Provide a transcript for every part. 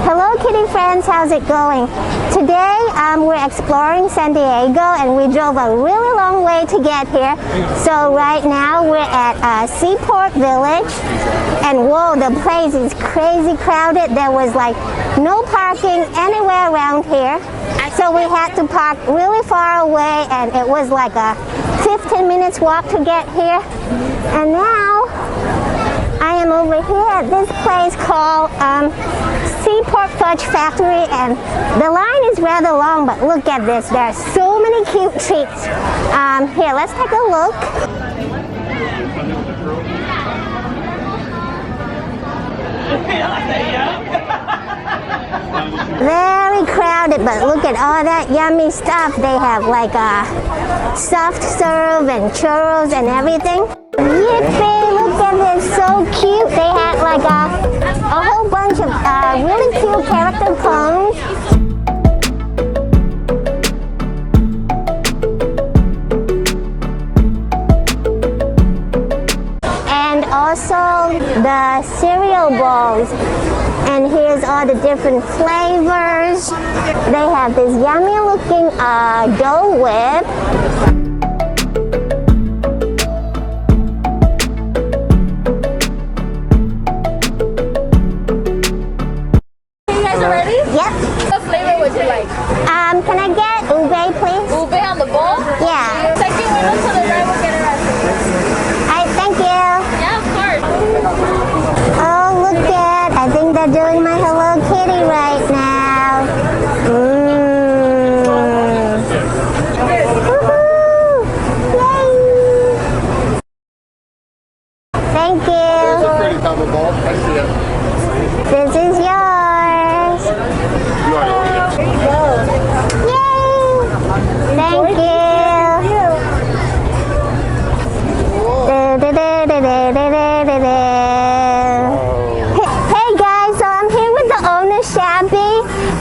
Hello Kitty friends, how's it going? Today we're exploring San Diego and we drove a really long way to get here. So right now we're at Seaport Village and whoa, the place is crazy crowded. There was like no parking anywhere around here. So we had to park really far away and it was like a 15 minutes walk to get here. And now I am over here at this place called Seaport Fudge Factory, and the line is rather long, but look at this. There are so many cute treats. Here, let's take a look. Very crowded, but look at all that yummy stuff. They have like a soft serve and churros and everything. Yippee, look at this, so cute. They had like a whole bunch of really cute character cones. And also the cereal bowls. And here's all the different flavors. They have this yummy looking dough whip. Can I get ube, please? Ube on the bowl? Yeah. Second window to the right will get it right. Alright, thank you. Yeah, of course. Oh, look at, I think they're doing my Hello Kitty right now. Woohoo! Yay! Thank you. There's a pretty double ball. I see it. This is yours. You are yours. There you go. Thank you. Hey guys, so I'm here with the owner Shabby,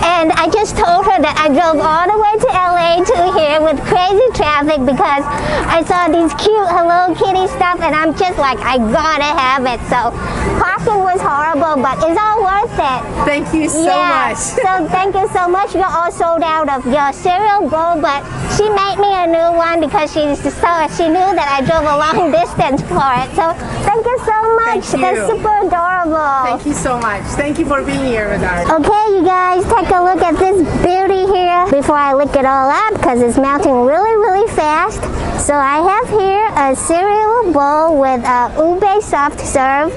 and I just told her that I drove all the way to LA to here with crazy traffic because I saw these cute Hello Kitty stuff and I'm just like, I gotta have it. So parking was horrible, but it's all worth it. Thank you so much. So thank you so much. You're all sold out of your cereal bowl, but she made me a new one because she knew that I drove a long distance for it. So thank you so much. Thank you. That's super adorable. Thank you so much. Thank you for being here with us. Okay, you guys, take a look at this beauty here before I lick it all up because it's melting really, really fast. So I have here a cereal bowl with ube soft serve,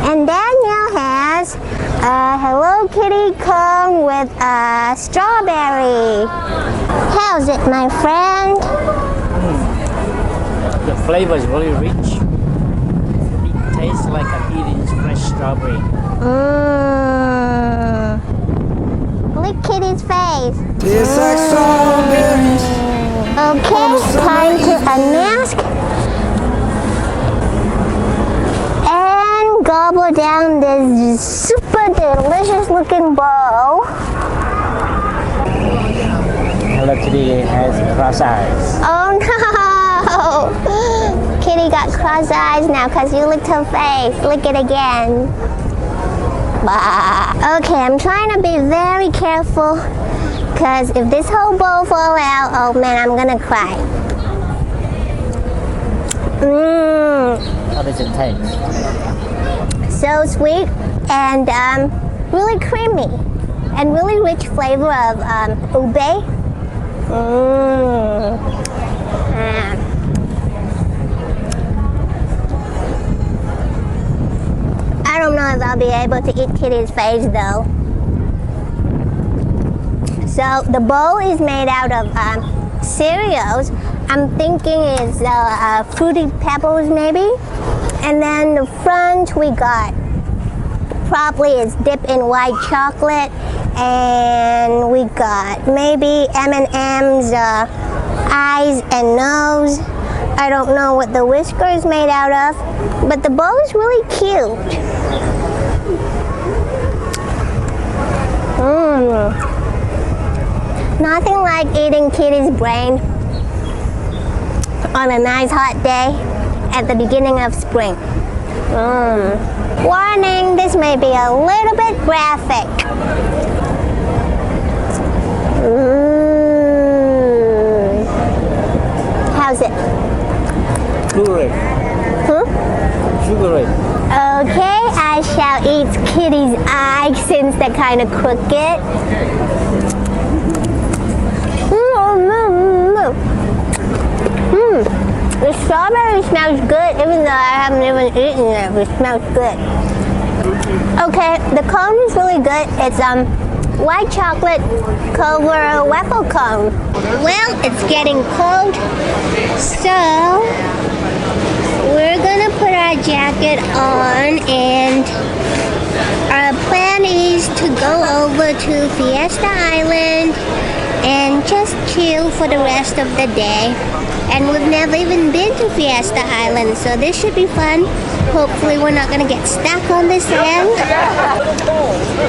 and Danielle has a Hello Kitty cone with strawberry. How's it, my friend? The flavor is really rich. It tastes like I'm eating fresh strawberry. Look Kitty's face. Tastes like strawberries. Okay, time to unmask and gobble down this super delicious looking bowl. Hello Kitty has cross eyes. Oh no! Kitty got cross eyes now because you licked her face. Lick it again. Bah. Okay, I'm trying to be very careful because if this whole bowl fall out, oh man, I'm gonna cry. How does it taste? So sweet and really creamy and really rich flavor of ube. I don't know if I'll be able to eat Kitty's face though. So the bowl is made out of cereals. I'm thinking it's Fruity Pebbles maybe. And then the front we got probably is dipped in white chocolate. And we got maybe M&M's eyes and nose. I don't know what the whisker is made out of, but the bowl is really cute. Nothing like eating Kitty's brain on a nice hot day at the beginning of spring. Warning, this may be a little bit graphic. kitty's eye since they're kind of crooked. The strawberry smells good, even though I haven't even eaten it. It smells good. Okay, the cone is really good. It's white chocolate cover waffle cone. Well, it's getting cold, so we're gonna put our jacket on, and our plan is to go over to Fiesta Island and just chill for the rest of the day. And we've never even been to Fiesta Island, so this should be fun. Hopefully we're not gonna get stuck on the sand,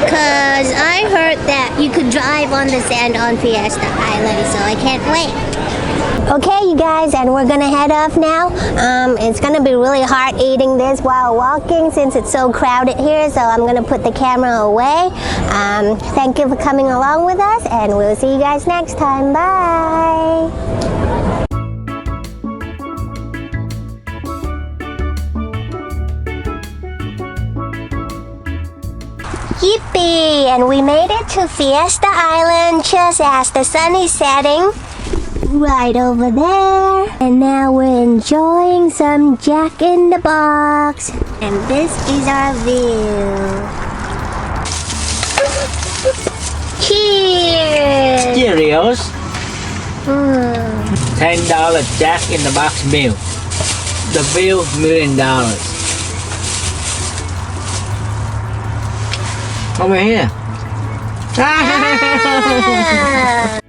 cause I heard that you could drive on the sand on Fiesta Island, so I can't wait. Okay, you guys, and we're gonna head off now. It's gonna be really hard eating this while walking since it's so crowded here, so I'm gonna put the camera away. Thank you for coming along with us, and we'll see you guys next time. Bye! Yippee! And we made it to Fiesta Island just as the sun is setting right over there. And now we're enjoying some Jack in the Box. And this is our view. Cheers! Cheerios. $10 Jack in the Box meal. The view $1 million. Over here. Ah!